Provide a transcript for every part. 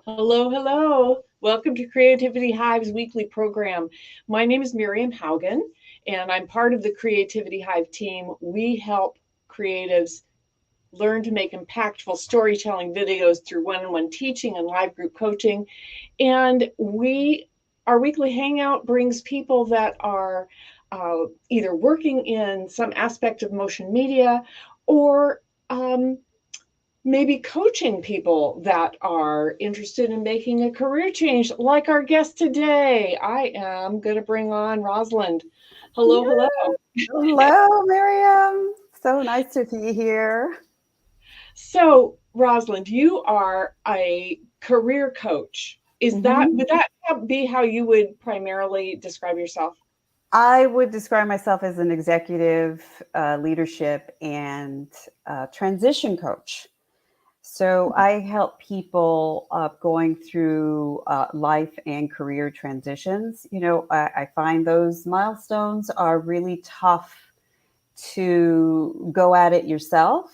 Hello, hello. Welcome to Creativity-Hive's weekly program. My name is Miriam Haugen, and I'm part of the Creativity-Hive team. We help creatives learn to make impactful storytelling videos through one-on-one teaching and live group coaching. And our weekly hangout brings people that are either working in some aspect of motion media or maybe coaching people that are interested in making a career change, like our guest today. I am going to bring on Rosalind. Hello, Yeah. hello. Hello, Miriam. So nice to be here. So, Rosalind, you are a career coach. hmm Would that be how you would primarily describe yourself? I would describe myself as an executive leadership and transition coach. So I help people going through life and career transitions. I find those milestones are really tough to go at it yourself.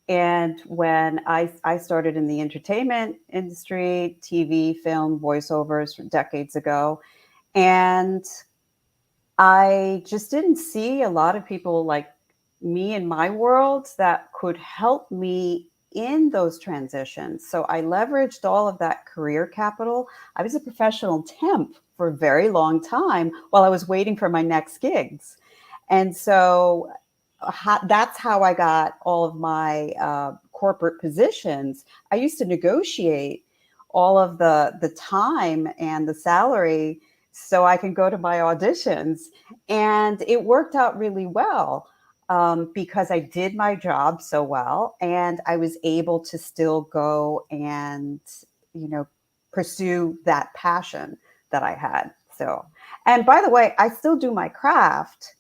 And when I started in the entertainment industry, TV, film, voiceovers decades ago, and I just didn't see a lot of people like me in my world that could help me in those transitions. So I leveraged all of that career capital. I was a professional temp for a very long time while I was waiting for my next gigs. And so that's how I got all of my corporate positions. I used to negotiate all of the time and the salary so I can go to my auditions, and it worked out really well because I did my job so well, and I was able to still go and you know pursue that passion that I had. So, and by the way, I still do my craft.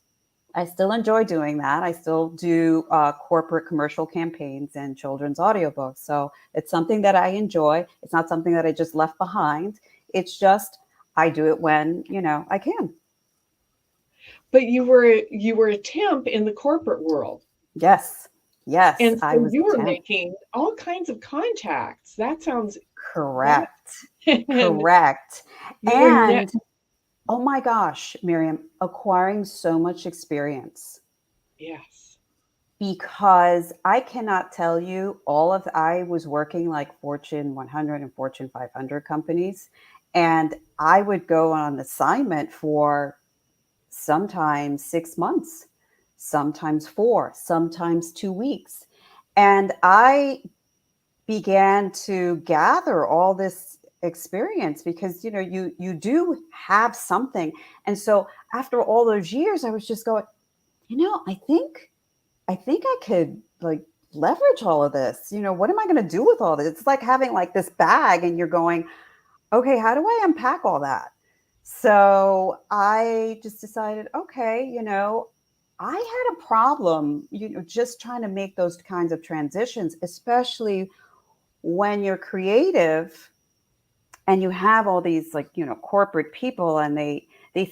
I still enjoy doing that. I still do corporate commercial campaigns and children's audiobooks. So it's something that I enjoy. It's not something that I just left behind. It's just I do it when, I can. But you were a temp in the corporate world. Yes. Yes, And I so was you a were temp. making all kinds of contacts. That sounds that Correct. and Correct. you were net And oh my gosh, Miriam, acquiring so much experience yes. because I cannot tell you I was working like Fortune 100 and Fortune 500 companies, and I would go on assignment for sometimes 6 months, sometimes four, sometimes 2 weeks. And I began to gather all this experience because you do have something. And so after all those years, I was just going, I think I could like leverage all of this. What am I going to do with all this? It's like having like this bag and you're going, okay, how do I unpack all that? So I just decided, okay, I had a problem, just trying to make those kinds of transitions, especially when you're creative and you have all these like corporate people and they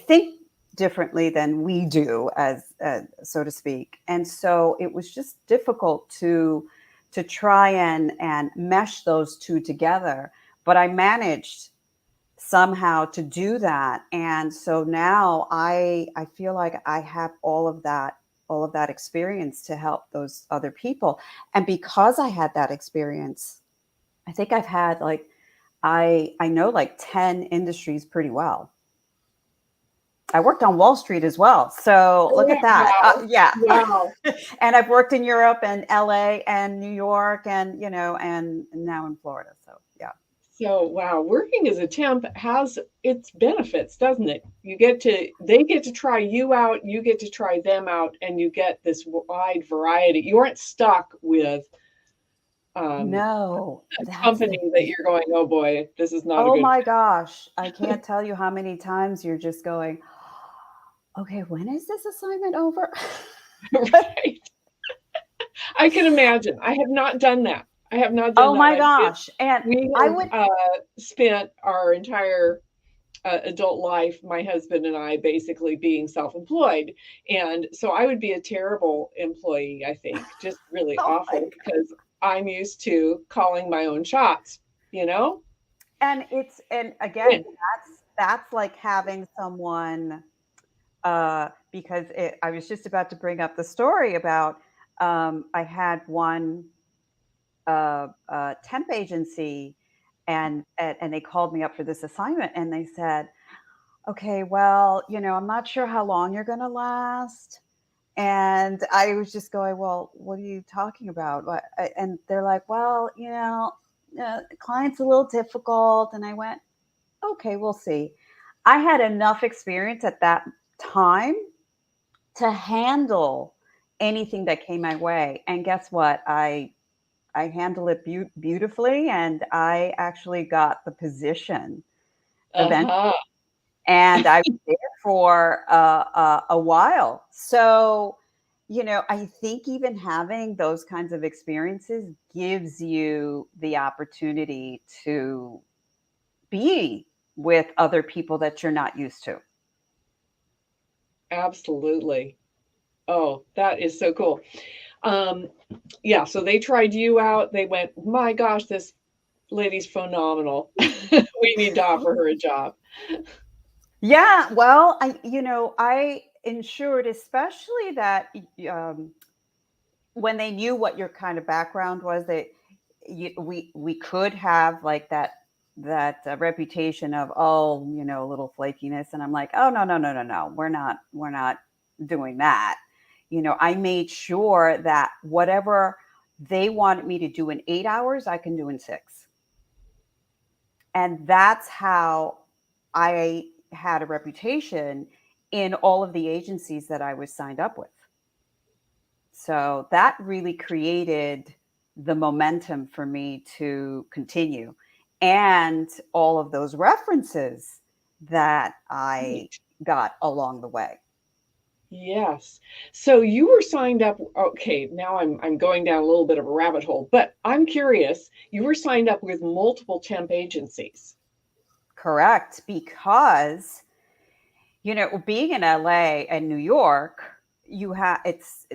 think differently than we do as so to speak, and so it was just difficult to try and mesh those two together, but I managed somehow to do that. And so now I feel like I have all of that experience to help those other people. And because I had that experience, I think I've had like I know like 10 industries pretty well. I worked on Wall Street as well. So Oh, look yeah. at that. Wow. Yeah. Wow. And I've worked in Europe and LA and New York and, and now in Florida. So yeah. So, wow, working as a temp has its benefits, doesn't it? They get to try you out, you get to try them out, and you get this wide variety. You aren't stuck with um, No, a that's the company that you're going, oh boy, this is not a Oh good my gosh. I can't tell you how many times you're just going, okay, when is this assignment over? fit. Right. I can imagine. I have not done that. I have not done Oh that. my gosh. And We I have would, spent our entire adult life, my husband and I, basically being self-employed. And so I would be a terrible employee, I think, just really oh my awful because I'm used to calling my own shots, you know? And again, that's like having someone, because I was just about to bring up the story about, I had one temp agency, and they called me up for this assignment, and they said, okay, well, I'm not sure how long you're going to last. And I was just going, well, what are you talking about? And they're like, well, client's a little difficult. And I went, okay, we'll see. I had enough experience at that time to handle anything that came my way. And guess what? I handled it beautifully, and I actually got the position eventually. Uh-huh. And I was there for a while. So, I think even having those kinds of experiences gives you the opportunity to be with other people that you're not used to. Absolutely. Oh, that is so cool. Um, yeah, so they tried you out. They went, my gosh, this lady's phenomenal. We need to offer her a job. Yeah, well, I ensured, especially that, um, when they knew what your kind of background was, that we could have like that reputation of, oh, a little flakiness, and I'm like, oh, no, no, no, no, no, we're not doing that. I made sure that whatever they wanted me to do in 8 hours, I can do in 6. And that's how I had a reputation in all of the agencies that I was signed up with. So that really created the momentum for me to continue. And all of those references that I Neat. got along the way. Yes. So you were signed up. Okay, now I'm going down a little bit of a rabbit hole, but I'm curious. You were signed up with multiple temp agencies. Correct. Because, being in LA and New York, it's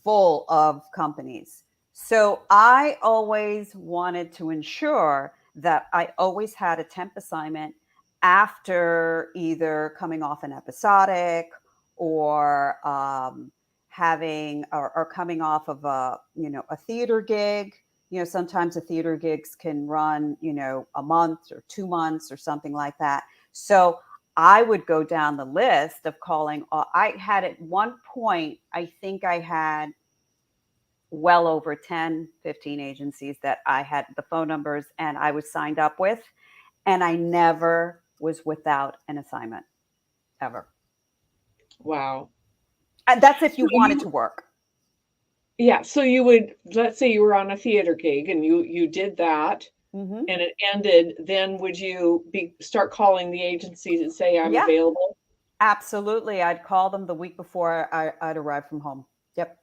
full of companies. So I always wanted to ensure that I always had a temp assignment after either coming off an episodic, or having, or coming off of a theater gig. Sometimes the theater gigs can run, a month or 2 months or something like that. So I would go down the list of calling. I had at one point, I think I had well over 10, 15 agencies that I had the phone numbers and I was signed up with. And I never was without an assignment, ever. Wow. And that's if So you wanted you, to work. yeah, so you would, let's say you were on a theater gig and you did that Hmm. and it ended, then would you be start calling the agencies and say I'm Yeah, available? absolutely. I'd call them the week before I'd arrive from home. Yep.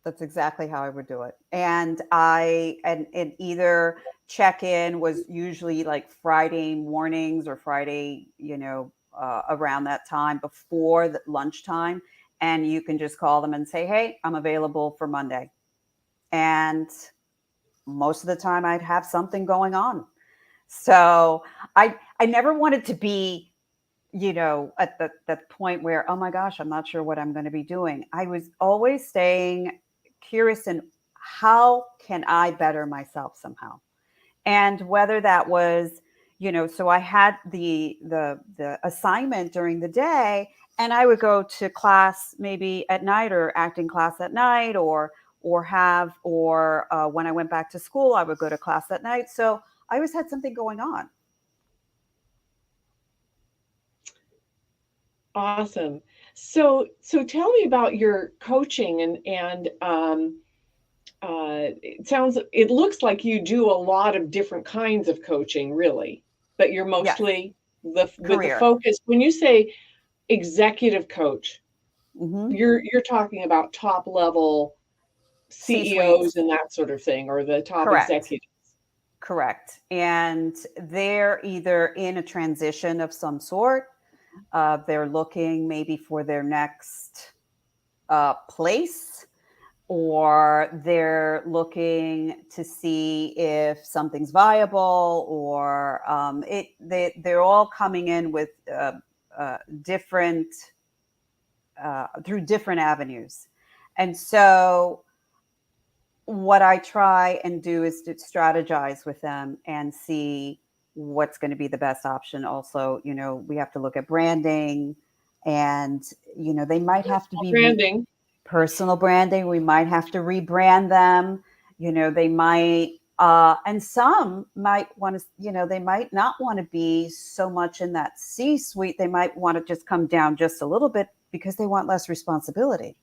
That's exactly how I would do it. And either check in was usually like Friday mornings or Friday, around that time before the lunchtime. And you can just call them and say, hey, I'm available for Monday. And most of the time I'd have something going on. So I never wanted to be, at the point where, oh my gosh, I'm not sure what I'm going to be doing. I was always staying curious in how can I better myself somehow. And whether that was, so I had the assignment during the day, and I would go to class maybe at night, or acting class at night, or when I went back to school, I would go to class at night. So I always had something going on. Awesome. So tell me about your coaching it looks like you do a lot of different kinds of coaching, really, but you're Yes, mostly with the career. focus. When you say executive coach, Hmm. you're talking about top level C CEOs suites. and that sort of thing, or the top Correct. executives. Correct. And they're either in a transition of some sort. They're looking maybe for their next place, or they're looking to see if something's viable, or they're all coming in with different through different avenues. And so what I try and do is to strategize with them and see what's going to be the best option. Also, we have to look at branding, and they might have to be Branding. personal branding. We might have to rebrand them. They might, and some might want to, they might not want to be so much in that C-suite. They might want to just come down just a little bit because they want less responsibility.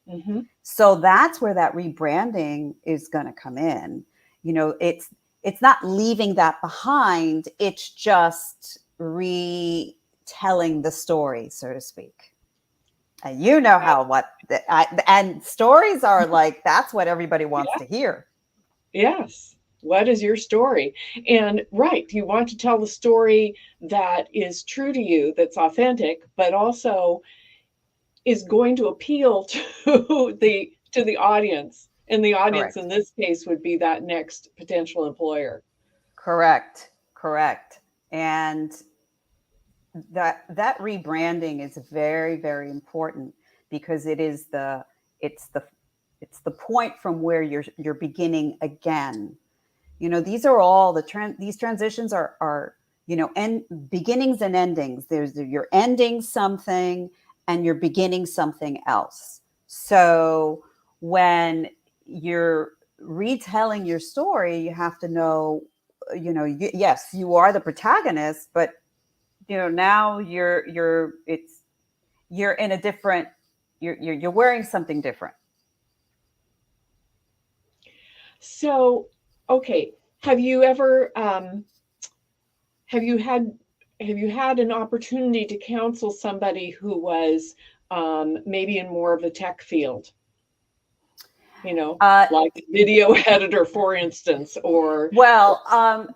Mm-hmm. So that's where that rebranding is going to come in. It's not leaving that behind. It's just retelling the story, so to speak. And and stories are like, that's what everybody wants Yeah. to hear. Yes. What is your story? And right, you want to tell the story that is true to you, that's authentic, but also is going to appeal to the audience. And the audience in Correct. this case would be that next potential employer. Correct. Correct. And that rebranding is very, very important, because it's the it's the point from where you're beginning again. These are all these transitions are end beginnings and endings. You're ending something and you're beginning something else. So when you're retelling your story, you have to know, yes, you are the protagonist, but now you're in a different, you're wearing something different. So, okay, have you ever have you had have you had an opportunity to counsel somebody who was maybe in more of the tech field? You know, Uh, like a video editor, for instance, or well,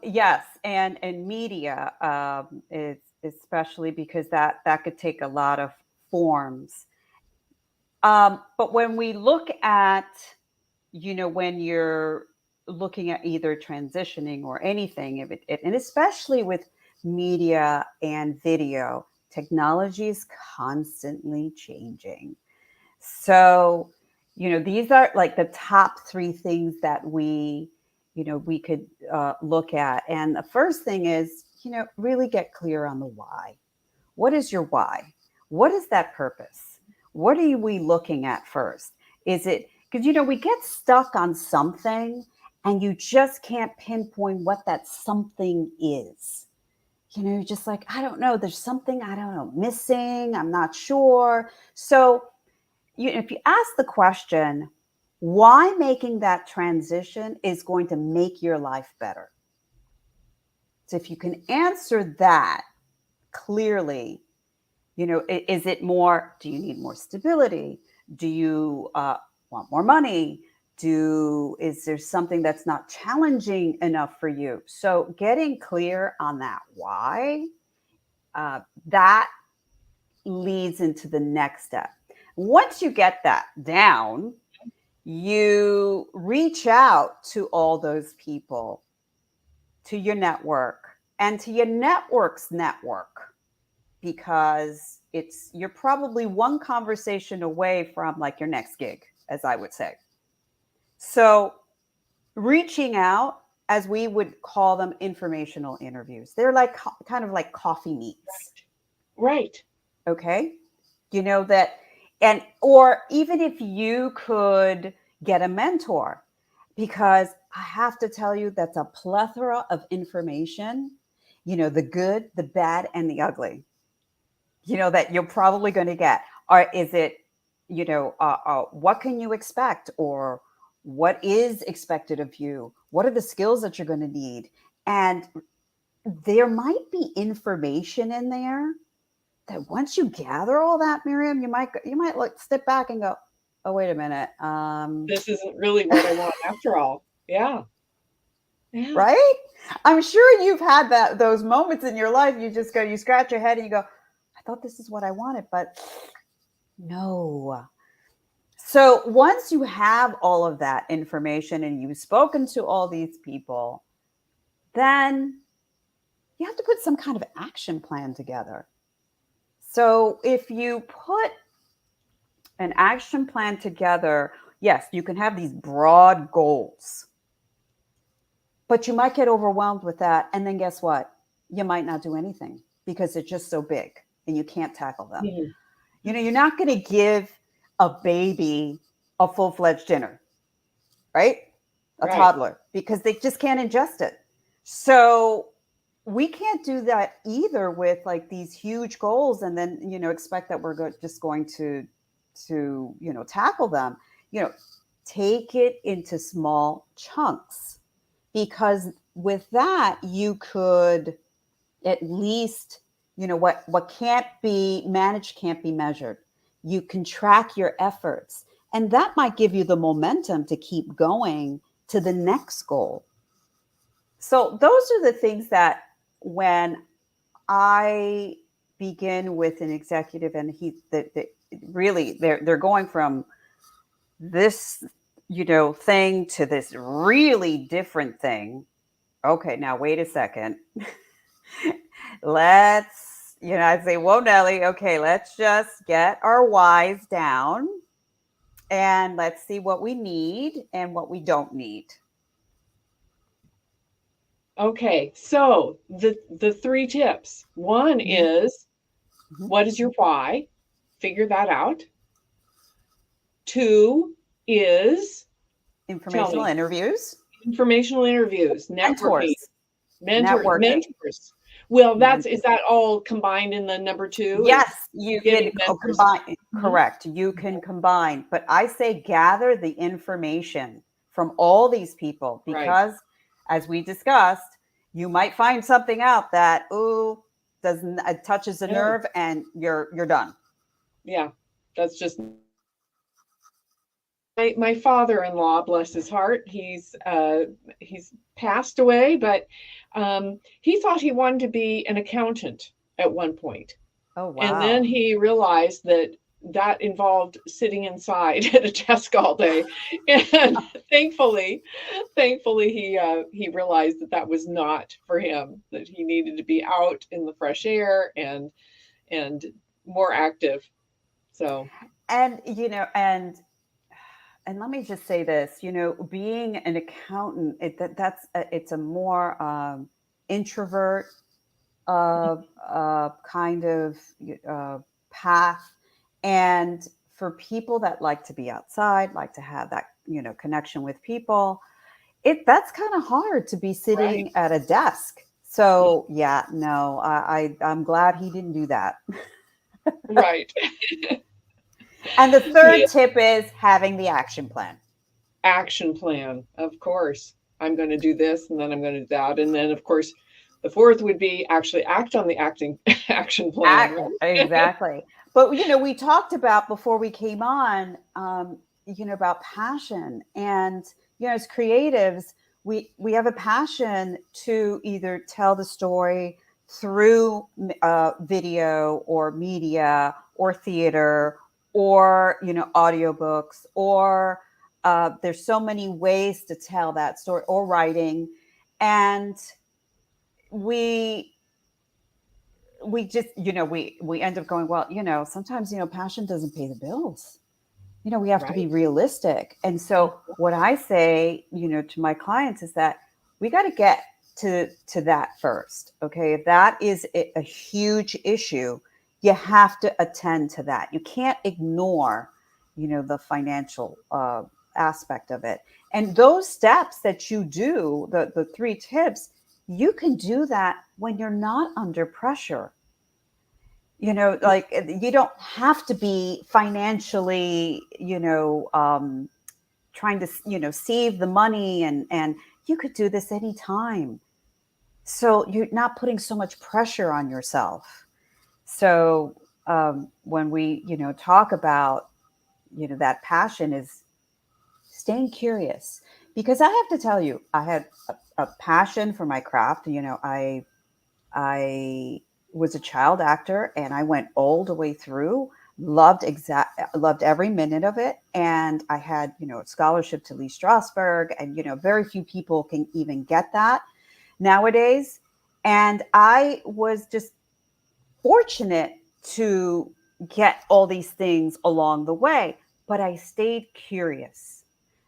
yes, and media, is especially, because that could take a lot of forms. But when we look at, when you're looking at either transitioning or anything, and especially with media and video, technology is constantly changing. So, these are like the top three things that we could look at. And the first thing is, really get clear on the why. What is your why? What is that purpose? What are we looking at first? Is it because, we get stuck on something and you just can't pinpoint what that something is. You're just like, I don't know. There's something, I don't know, missing. I'm not sure. So, if you ask the question, why making that transition is going to make your life better. So if you can answer that clearly, is it more, do you need more stability? Do you want more money? Is there something that's not challenging enough for you? So getting clear on that why, that leads into the next step. Once you get that down, you reach out to all those people, to your network, and to your network's network, because you're probably one conversation away from like your next gig, as I would say. So reaching out, as we would call them, informational interviews. They're like kind of like coffee meets. right. Okay. That, and or even if you could get a mentor, because I have to tell you, that's a plethora of information, the good, the bad, and the ugly, that you're probably going to get. Or is it, what can you expect, or what is expected of you? What are the skills that you're going to need? And there might be information in there that once you gather all that, Miriam, you might look, step back and go, oh, wait a minute. This isn't really what I want after all. Yeah. Yeah. Right? I'm sure you've had those moments in your life. You scratch your head and you go, I thought this is what I wanted, but no. So once you have all of that information and you've spoken to all these people, then you have to put some kind of action plan together. So if you put an action plan together, yes, you can have these broad goals, but you might get overwhelmed with that. And then guess what? You might not do anything because they're just so big and you can't tackle them. Mhm. You're not going to give a baby a full-fledged dinner, right? A Right. toddler, because they just can't ingest it. So we can't do that either with like these huge goals and then, expect that we're just going to, tackle them. You know, take it into small chunks, because with that you could at least, what can't be managed can't be measured. You can track your efforts, and that might give you the momentum to keep going to the next goal. So those are the things that, when I begin with an executive and really they're going from this, thing to this really different thing. Okay, now wait a second. Let's, I'd say, whoa, Nelly, okay, let's just get our whys down and let's see what we need and what we don't need. Okay, so the three tips. One Mhm, is, mhm. what is your why? Figure that out. Two is, tell Informational me, interviews, informational interviews, networking, mentors, networking, mentors. Well, is mentors. that all combined in the number two? Yes, Is you getting can mentors? combine. Mhm. Correct. You can combine, but I say gather the information from all these people, Right. because, as we discussed, you might find something out that, ooh, doesn't it touches a Yeah. nerve and you're done. Yeah. That's just my father-in-law, bless his heart. He's passed away, but he thought he wanted to be an accountant at one point. Oh And then wow. he realized that that involved sitting inside at a desk all day. And thankfully he realized that that was not for him, that he needed to be out in the fresh air and more active. So, And and let me just say this, being an accountant, it's a more introvert kind of uh, path. And for people that like to be outside, like to have that, connection with people, that's kind of hard to be right. sitting at a desk. So yeah, no, I'm glad he didn't do that. Right. And the third Yeah. tip is having the action plan. Action plan, of course. I'm going to do this and then I'm going to do that. And then, of course, the fourth would be actually act on the acting action plan, right? Exactly. But we talked about before we came on, about passion, and as creatives, we have a passion to either tell the story through video or media or theater or audiobooks, or there's so many ways to tell that story, or writing, and we we just we end up going, well, sometimes passion doesn't pay the bills. We have to be Right. realistic. And so what I say, to my clients is that we got to get to that first. Okay, if that is a huge issue, you have to attend to that. You can't ignore the financial aspect of it. And those steps that you do, the three tips, you can do that when you're not under pressure. Like, you don't have to be financially, trying to, save the money, and you could do this anytime. So you're not putting so much pressure on yourself. So when we, talk about, that passion is staying curious, because I have to tell you, I had a passion for my craft. I was a child actor, and I went all the way through, loved every minute of it. And I had, a scholarship to Lee Strasberg, and, very few people can even get that nowadays. And I was just fortunate to get all these things along the way, but I stayed curious.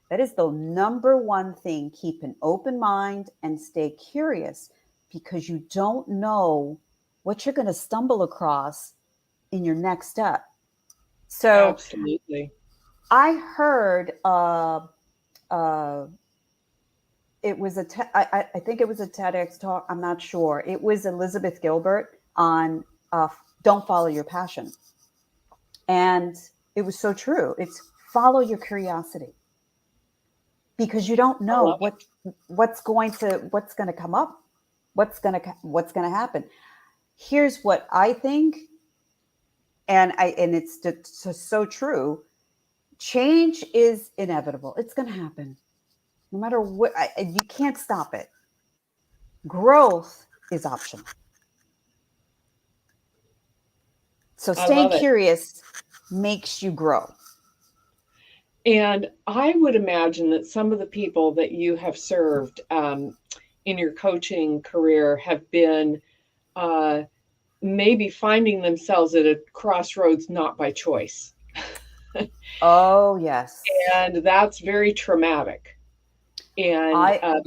That is the number one thing. Keep an open mind and stay curious, because you don't know what you're going to stumble across in your next step. So Absolutely. I heard uh, it was I think it was a TEDx talk. I'm not sure. It was Elizabeth Gilbert on don't follow your passion. And it was so true. It's follow your curiosity, because you don't I know love it. what's going to come up, what's going to happen. Here's what I think, and it's just so true. Change is inevitable. It's going to happen no matter what. You can't stop it. Growth is optional. So I staying love it. curious makes you grow. And I would imagine that some of the people that you have served in your coaching career have been uh, maybe finding themselves at a crossroads not by choice. Oh yes. And that's very traumatic. And, I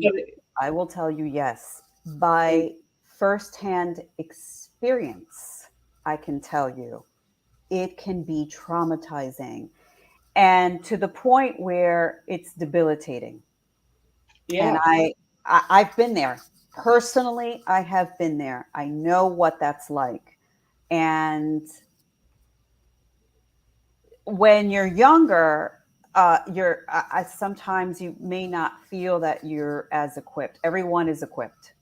I will tell you yes. By firsthand experience, I can tell you it can be traumatizing, and to the point where it's debilitating. And yes, I've been there. Personally, I have been there. I know what that's like. And when you're younger, sometimes you may not feel that you're as equipped. Everyone is equipped.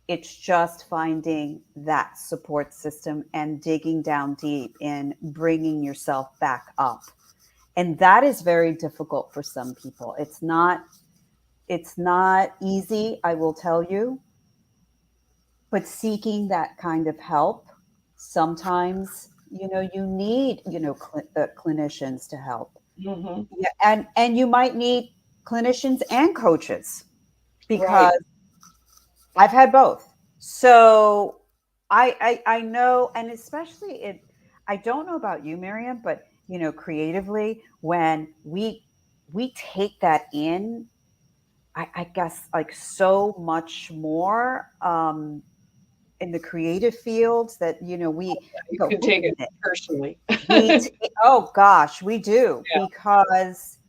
It's just finding that support system and digging down deep and bringing yourself back up. And that is very difficult for some people. It's not easy, I will tell you, but seeking that kind of help, sometimes, you need, clinicians to help. hmm, Yeah, and you might need clinicians and coaches, because right. I've had both. So I know, and especially it. I don't know about you, Miriam, but creatively, when we take that in, I guess like so much more in the creative fields, that we You go, can wait take a it minute, personally. oh gosh, we do, Yeah, because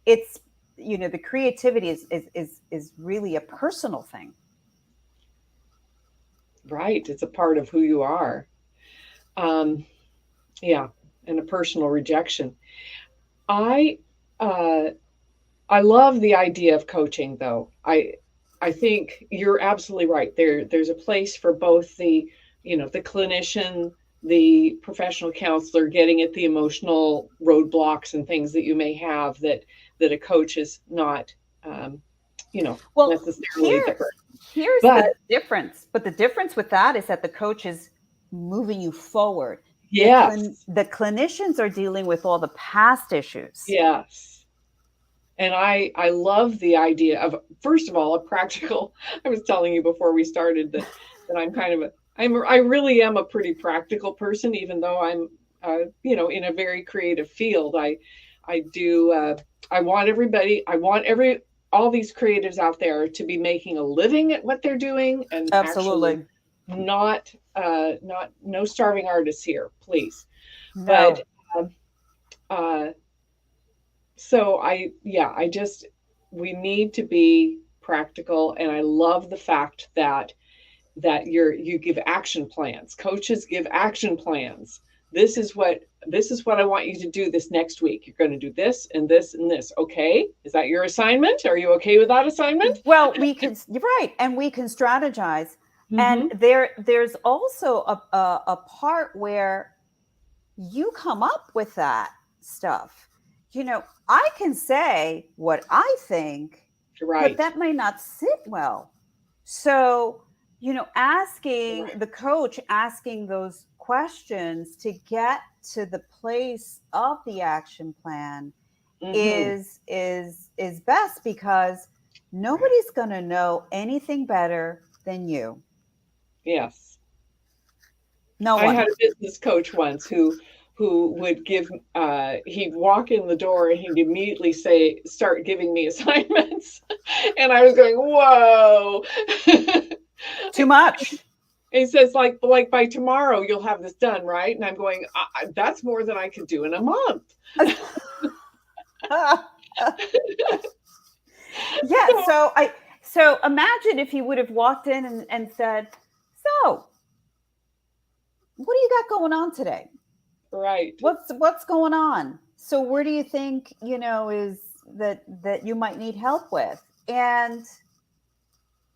it's the creativity is really a personal thing. right. It's a part of who you are. Um, yeah, and a personal rejection. I uh, I love the idea of coaching, though. I think you're absolutely right. There's a place for both the clinician, the professional counselor, getting at the emotional roadblocks and things that you may have that a coach is not, um, Well, necessarily the person. here's But the difference. But the difference with that is that the coach is moving you forward. yes, The clinicians are dealing with all the past issues. yes. And I love the idea of, first of all, a practical. I was telling you before we started that I'm kind of I really am a pretty practical person, even though I'm in a very creative field. I do I want every all these creatives out there to be making a living at what they're doing, and actually Absolutely. not no starving artists here, please. But No. um, uh, so I just we need to be practical, and I love the fact that you give action plans. Coaches give action plans. This is what I want you to do this next week. You're going to do this and this and this. Okay? Is that your assignment? Are you okay with that assignment? Well, you're right, and we can strategize. And Mm-hmm. there's also a part where you come up with that stuff. I can say what I think, but Right. that may not sit well. So, asking Right. the coach, asking those questions to get to the place of the action plan Mm-hmm. is best, because nobody's going to know anything better than you. Yes. No I one. had a business coach once who would give he'd walk in the door and he'd immediately say start giving me assignments. And I was going, whoa. Too much. He says like by tomorrow you'll have this done, right? And I'm going, that's more than I could do in a month. Yeah, so imagine if he would have walked in and said, "So, what do you got going on today? Right. What's going on? So where do you think, is that you might need help with?" And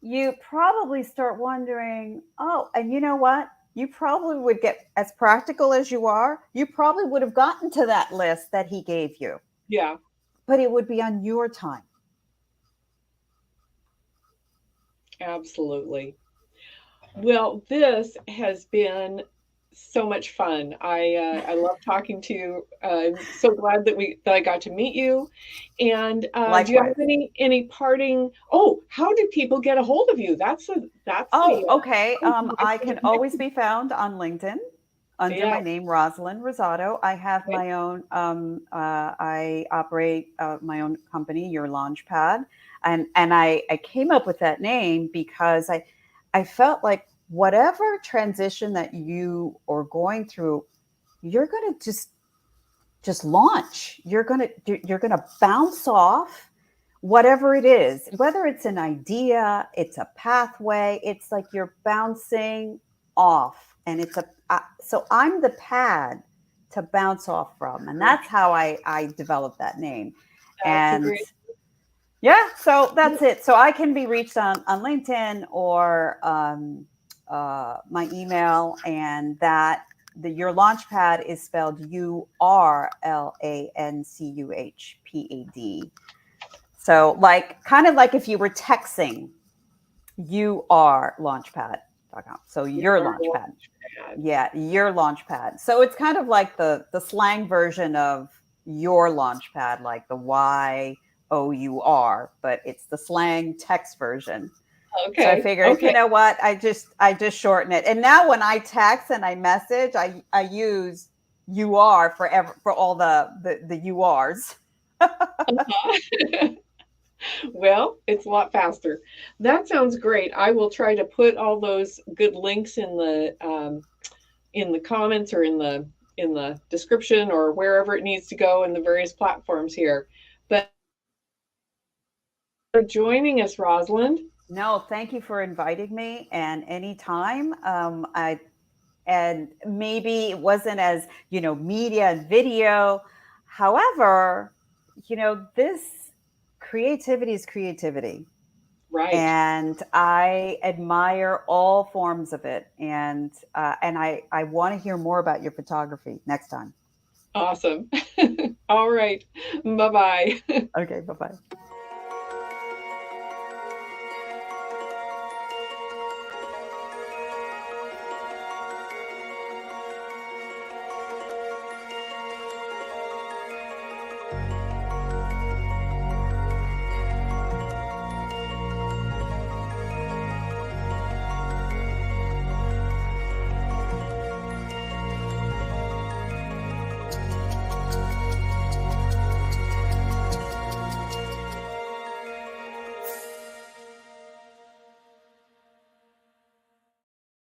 you probably start wondering, "Oh, and you know what? You probably would get, as practical as you are, you probably would have gotten to that list that he gave you, Yeah, but it would be on your time." absolutely. Well, this has been so much fun. I love talking to you. I'm so glad that I got to meet you. And do you have Likewise. any parting? Oh, how do people get a hold of you? That's Oh, the okay. oh, I I should have can always mentioned. be found on LinkedIn under Yeah. my name, Rosalinde Rosado. I have Okay. my own, I operate my own company, Your Launchpad. And I came up with that name because I felt like whatever transition that you are going through, you're going to just launch. You're going to bounce off whatever it is, whether it's an idea, it's a pathway, it's like you're bouncing off, and it's a so I'm the pad to bounce off from, and that's how I developed that name. That's a And great. yeah, so that's it. So I can be reached on LinkedIn, or my email, and that your launchpad is spelled URLANCUHPAD. So, like, kind of like if you were texting, you are launchpad.com. So You your are launchpad. bad. Yeah, your launchpad. So it's kind of like the slang version of your launchpad, like the YOUR, but it's the slang text version. So I Okay. figured, you Okay. know what, I just shorten it. And now when I text and I message, I use UR for all the URs. Well, it's a lot faster. That sounds great. I will try to put all those good links in the comments or in the description or wherever it needs to go in the various platforms here. But for joining us, Rosalind. No, thank you for inviting me. And anytime, I and maybe it wasn't as, media and video. However, this creativity is creativity, Right. and I admire all forms of it. And I want to hear more about your photography next time. Awesome. All right. Bye bye. Okay, bye bye.